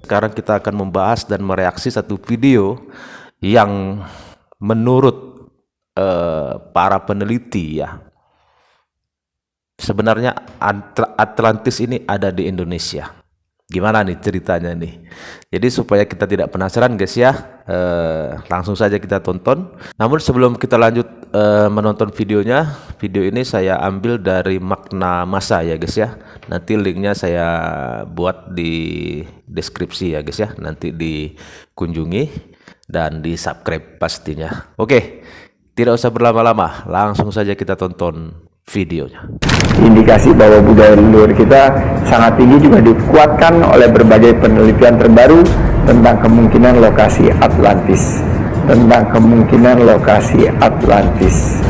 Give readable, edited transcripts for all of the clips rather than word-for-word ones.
Sekarang kita akan membahas dan mereaksi satu video yang menurut para peneliti ya, sebenarnya Atlantis ini ada di Indonesia. Gimana nih ceritanya nih? Jadi supaya kita tidak penasaran guys ya, langsung saja kita tonton. Namun sebelum kita lanjut menonton videonya, video ini saya ambil dari Makna Masa ya guys ya. Nanti linknya saya buat di deskripsi ya guys ya. Nanti dikunjungi dan di subscribe pastinya. Oke, tidak usah berlama-lama, langsung saja kita tonton videonya. Indikasi bahwa budaya leluhur kita sangat tinggi juga dikuatkan oleh berbagai penelitian terbaru tentang kemungkinan lokasi Atlantis.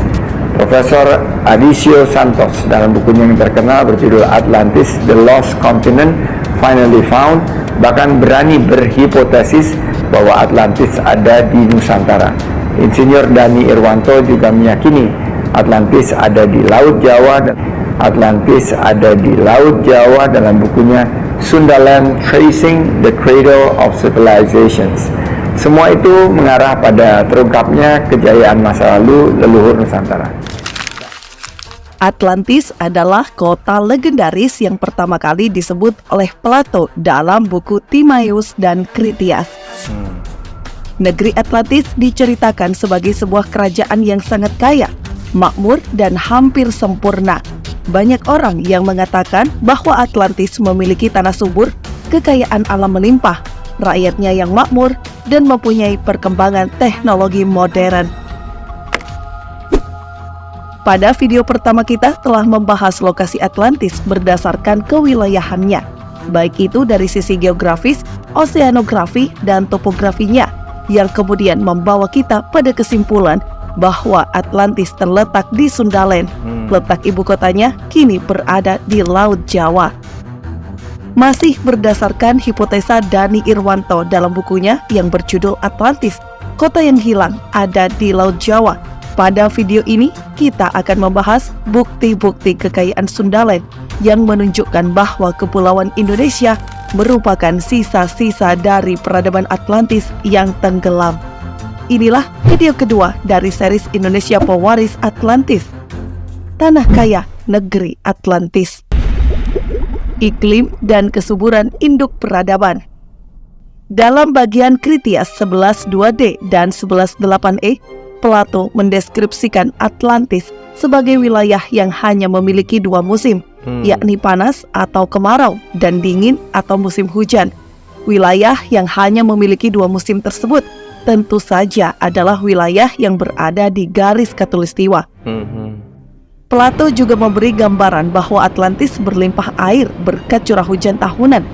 Profesor Adisio Santos dalam bukunya yang terkenal berjudul Atlantis, The Lost Continent Finally Found, bahkan berani berhipotesis bahwa Atlantis ada di Nusantara. Insinyur Dani Irwanto juga meyakini Atlantis ada di Laut Jawa dalam bukunya Sundaland Tracing the Cradle of Civilizations. Semua itu mengarah pada terungkapnya kejayaan masa lalu leluhur Nusantara. Atlantis adalah kota legendaris yang pertama kali disebut oleh Plato dalam buku Timaeus dan Critias. Negeri Atlantis diceritakan sebagai sebuah kerajaan yang sangat kaya, makmur, dan hampir sempurna. Banyak orang yang mengatakan bahwa Atlantis memiliki tanah subur, kekayaan alam melimpah, rakyatnya yang makmur, dan mempunyai perkembangan teknologi modern. Pada video pertama kita telah membahas lokasi Atlantis berdasarkan kewilayahannya, baik itu dari sisi geografis, oseanografi, dan topografinya, yang kemudian membawa kita pada kesimpulan bahwa Atlantis terletak di Sundaland. Letak ibu kotanya kini berada di Laut Jawa. Masih berdasarkan hipotesa Dani Irwanto dalam bukunya yang berjudul Atlantis, Kota yang Hilang ada di Laut Jawa. Pada video ini kita akan membahas bukti-bukti kekayaan Sundaland yang menunjukkan bahwa kepulauan Indonesia merupakan sisa-sisa dari peradaban Atlantis yang tenggelam. Inilah video kedua dari series Indonesia Pewaris Atlantis. Tanah Kaya Negeri Atlantis. Iklim dan kesuburan induk peradaban. Dalam bagian Critias 11.2d dan 11.8e, Plato mendeskripsikan Atlantis sebagai wilayah yang hanya memiliki dua musim, yakni panas atau kemarau dan dingin atau musim hujan. Wilayah yang hanya memiliki dua musim tersebut tentu saja adalah wilayah yang berada di garis khatulistiwa. Plato juga memberi gambaran bahwa Atlantis berlimpah air berkat curah hujan tahunan.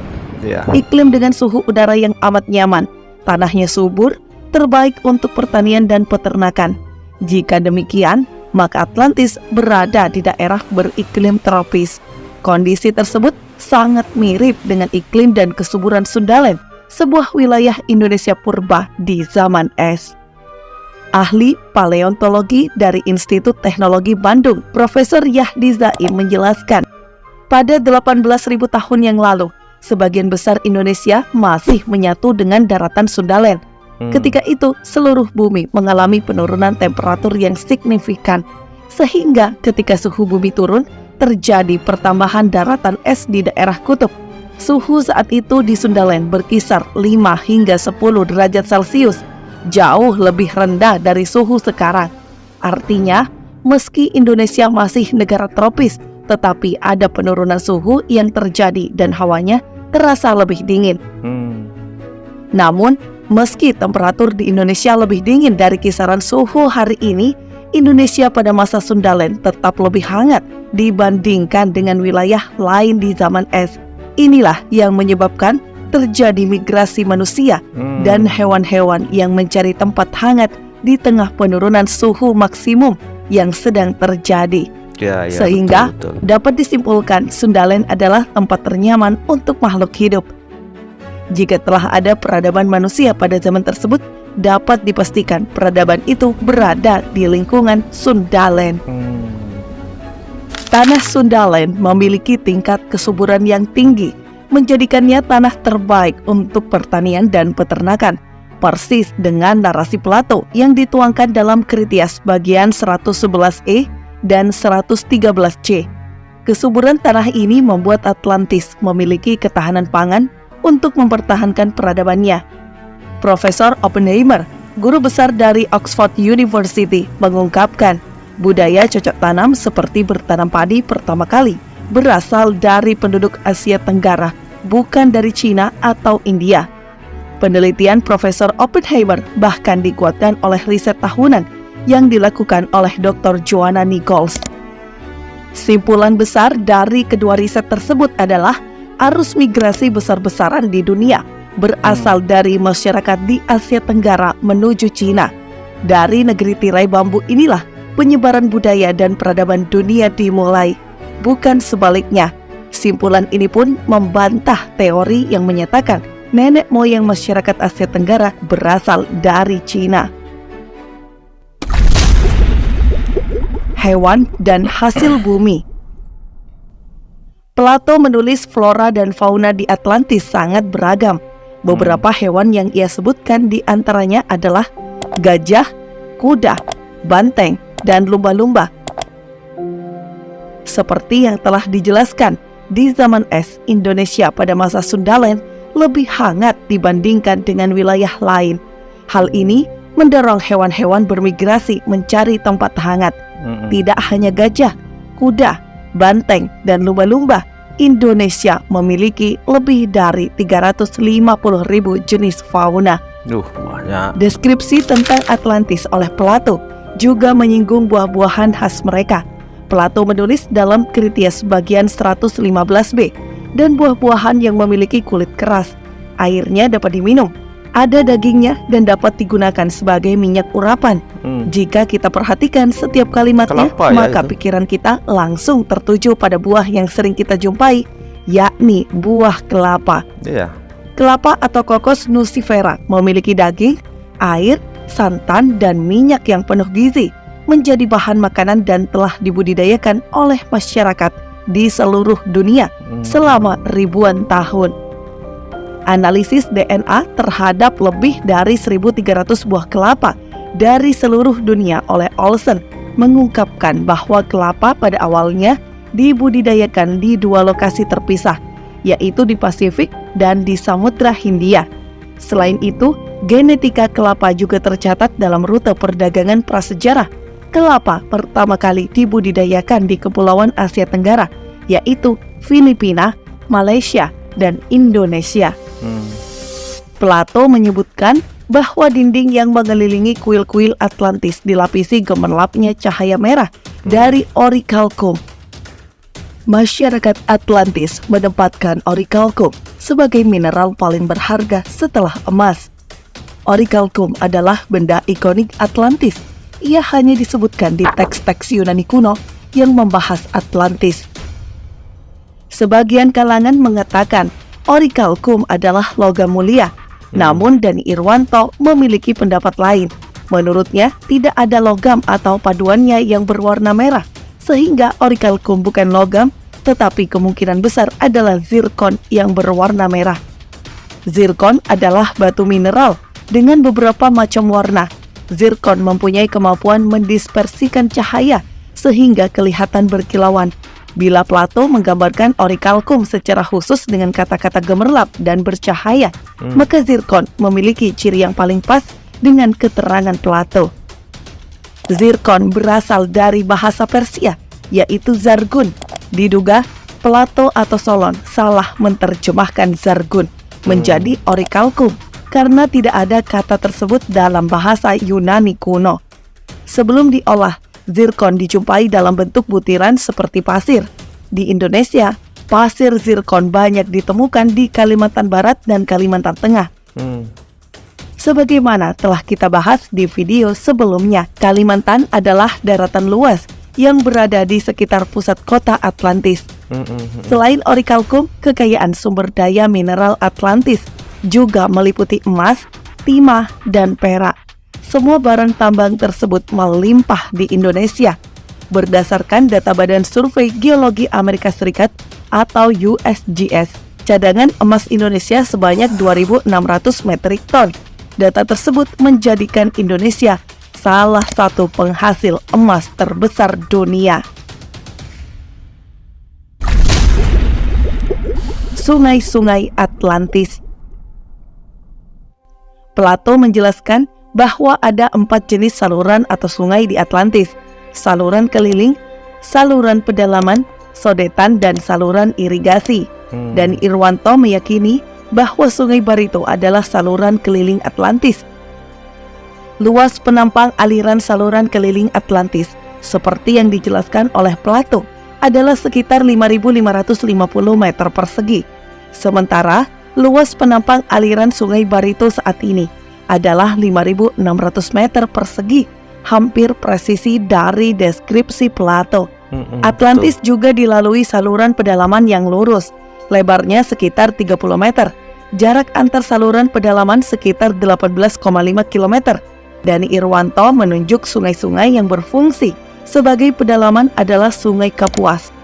Iklim dengan suhu udara yang amat nyaman, tanahnya subur, terbaik untuk pertanian dan peternakan. Jika demikian, maka Atlantis berada di daerah beriklim tropis. Kondisi tersebut sangat mirip dengan iklim dan kesuburan Sundaland, sebuah wilayah Indonesia purba di zaman es. Ahli paleontologi dari Institut Teknologi Bandung, Profesor Yahdi Zaim menjelaskan, pada 18.000 tahun yang lalu, sebagian besar Indonesia masih menyatu dengan daratan Sundaland. Ketika itu, seluruh bumi mengalami penurunan temperatur yang signifikan, sehingga ketika suhu bumi turun, terjadi pertambahan daratan es di daerah kutub. Suhu saat itu di Sundaland berkisar 5 hingga 10 derajat Celcius, jauh lebih rendah dari suhu sekarang. Artinya, meski Indonesia masih negara tropis, tetapi ada penurunan suhu yang terjadi dan hawanya terasa lebih dingin. Namun, meski temperatur di Indonesia lebih dingin dari kisaran suhu hari ini, Indonesia pada masa Sundaland tetap lebih hangat dibandingkan dengan wilayah lain di zaman es. Inilah yang menyebabkan terjadi migrasi manusia dan hewan-hewan yang mencari tempat hangat di tengah penurunan suhu maksimum yang sedang terjadi. Sehingga betul. Dapat disimpulkan Sundaland adalah tempat ternyaman untuk makhluk hidup. Jika telah ada peradaban manusia pada zaman tersebut, dapat dipastikan peradaban itu berada di lingkungan Sundaland. Tanah Sundaland memiliki tingkat kesuburan yang tinggi, menjadikannya tanah terbaik untuk pertanian dan peternakan, persis dengan narasi Plato yang dituangkan dalam Kritias bagian 111e dan 113c. Kesuburan tanah ini membuat Atlantis memiliki ketahanan pangan untuk mempertahankan peradabannya. Profesor Oppenheimer, guru besar dari Oxford University, mengungkapkan budaya cocok tanam seperti bertanam padi pertama kali berasal dari penduduk Asia Tenggara, bukan dari Cina atau India. Penelitian Profesor Oppenheimer bahkan dikuatkan oleh riset tahunan yang dilakukan oleh Dr. Joanna Nichols. Simpulan besar dari kedua riset tersebut adalah arus migrasi besar-besaran di dunia berasal dari masyarakat di Asia Tenggara menuju Cina. Dari negeri tirai bambu inilah penyebaran budaya dan peradaban dunia dimulai, bukan sebaliknya. Simpulan ini pun membantah teori yang menyatakan nenek moyang masyarakat Asia Tenggara berasal dari Cina. Hewan dan hasil bumi. Plato menulis flora dan fauna di Atlantis sangat beragam. Beberapa hewan yang ia sebutkan di antaranya adalah gajah, kuda, banteng, dan lumba-lumba. Seperti yang telah dijelaskan, di zaman es, Indonesia pada masa Sundaland lebih hangat dibandingkan dengan wilayah lain. Hal ini mendorong hewan-hewan bermigrasi mencari tempat hangat. Tidak hanya gajah, kuda, banteng, dan lumba-lumba, Indonesia memiliki lebih dari 350.000 jenis fauna. Banyak. Deskripsi tentang Atlantis oleh Plato juga menyinggung buah-buahan khas mereka. Plato menulis dalam Kritias bagian 115b, dan buah-buahan yang memiliki kulit keras. Airnya dapat diminum, ada dagingnya, dan dapat digunakan sebagai minyak urapan. Jika kita perhatikan setiap kalimatnya, Kelapa, ya, maka itu. pikiran kita langsung tertuju pada buah yang sering kita jumpai, yakni buah kelapa. Iya. Kelapa atau kokos nucifera memiliki daging, air, santan, dan minyak yang penuh gizi, menjadi bahan makanan dan telah dibudidayakan oleh masyarakat di seluruh dunia selama ribuan tahun. Analisis DNA terhadap lebih dari 1.300 buah kelapa dari seluruh dunia oleh Olsen mengungkapkan bahwa kelapa pada awalnya dibudidayakan di dua lokasi terpisah, yaitu di Pasifik dan di Samudra Hindia. Selain itu, genetika kelapa juga tercatat dalam rute perdagangan prasejarah. Kelapa pertama kali dibudidayakan di Kepulauan Asia Tenggara, yaitu Filipina, Malaysia, dan Indonesia. Plato menyebutkan bahwa dinding yang mengelilingi kuil-kuil Atlantis dilapisi gemerlapnya cahaya merah dari orichalcum. Masyarakat Atlantis menempatkan orichalcum sebagai mineral paling berharga setelah emas. Orichalcum adalah benda ikonik Atlantis. Ia hanya disebutkan di teks-teks Yunani kuno yang membahas Atlantis. Sebagian kalangan mengatakan orichalcum adalah logam mulia. Namun Dani Irwanto memiliki pendapat lain. Menurutnya, tidak ada logam atau paduannya yang berwarna merah, sehingga orichalcum bukan logam, tetapi kemungkinan besar adalah zirkon yang berwarna merah. Zirkon adalah batu mineral dengan beberapa macam warna. Zirkon mempunyai kemampuan mendispersikan cahaya sehingga kelihatan berkilauan. Bila Plato menggambarkan orichalcum secara khusus dengan kata-kata gemerlap dan bercahaya, maka zirkon memiliki ciri yang paling pas dengan keterangan Plato. Zirkon berasal dari bahasa Persia, yaitu zargun. Diduga Plato atau Solon salah menerjemahkan zargun menjadi orichalcum karena tidak ada kata tersebut dalam bahasa Yunani kuno. Sebelum diolah, zirkon dijumpai dalam bentuk butiran seperti pasir. Di Indonesia, pasir zirkon banyak ditemukan di Kalimantan Barat dan Kalimantan Tengah. Sebagaimana telah kita bahas di video sebelumnya, Kalimantan adalah daratan luas yang berada di sekitar pusat kota Atlantis. Selain orichalcum, kekayaan sumber daya mineral Atlantis juga meliputi emas, timah, dan perak. Semua barang tambang tersebut melimpah di Indonesia. Berdasarkan data Badan Survei Geologi Amerika Serikat atau USGS, cadangan emas Indonesia sebanyak 2.600 metrik ton. Data tersebut menjadikan Indonesia salah satu penghasil emas terbesar dunia. Sungai-sungai Atlantis. Plato menjelaskan bahwa ada 4 jenis saluran atau sungai di Atlantis: saluran keliling, saluran pedalaman, sodetan, dan saluran irigasi. Dan Irwanto meyakini bahwa Sungai Barito adalah saluran keliling Atlantis. Luas penampang aliran saluran keliling Atlantis, seperti yang dijelaskan oleh Plato, adalah sekitar 5.550 meter persegi. Sementara luas penampang aliran Sungai Barito saat ini adalah 5.600 meter persegi, hampir presisi dari deskripsi Plato. Atlantis juga dilalui saluran pedalaman yang lurus, lebarnya sekitar 30 meter. Jarak antar saluran pedalaman sekitar 18,5 km. Dani Irwanto menunjuk sungai-sungai yang berfungsi sebagai pedalaman adalah Sungai Kapuas,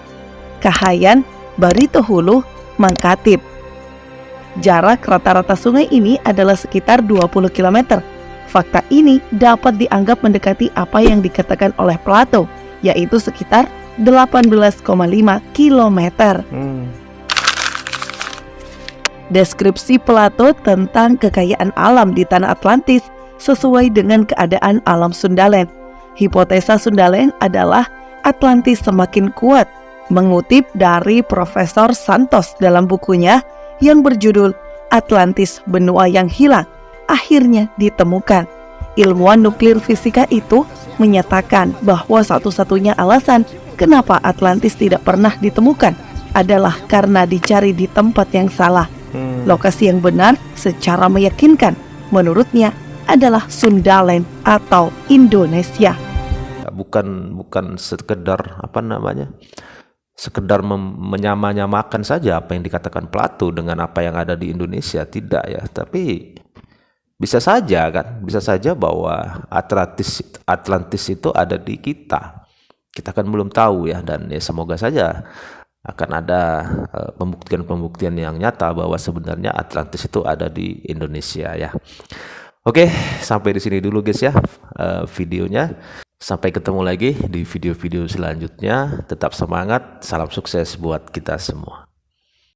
Kahayan, Barito Hulu, Mangkatip. Jarak rata-rata sungai ini adalah sekitar 20 km. Fakta ini dapat dianggap mendekati apa yang dikatakan oleh Plato, yaitu sekitar 18,5 km. Deskripsi Plato tentang kekayaan alam di tanah Atlantis sesuai dengan keadaan alam Sundaland. Hipotesa Sundaland adalah Atlantis semakin kuat, mengutip dari Profesor Santos dalam bukunya yang berjudul Atlantis Benua yang Hilang akhirnya ditemukan. Ilmuwan nuklir fisika itu menyatakan bahwa satu-satunya alasan kenapa Atlantis tidak pernah ditemukan adalah karena dicari di tempat yang salah. Lokasi yang benar secara meyakinkan menurutnya adalah Sundaland atau Indonesia. Bukan sekedar sekedar menyamakan saja apa yang dikatakan Plato dengan apa yang ada di Indonesia, tidak ya. Tapi bisa saja bahwa Atlantis itu ada di kita. Kita kan belum tahu ya, dan ya semoga saja akan ada pembuktian yang nyata bahwa sebenarnya Atlantis itu ada di Indonesia ya. Oke, sampai di sini dulu guys ya videonya. Sampai ketemu lagi di video-video selanjutnya. Tetap semangat, salam sukses buat kita semua.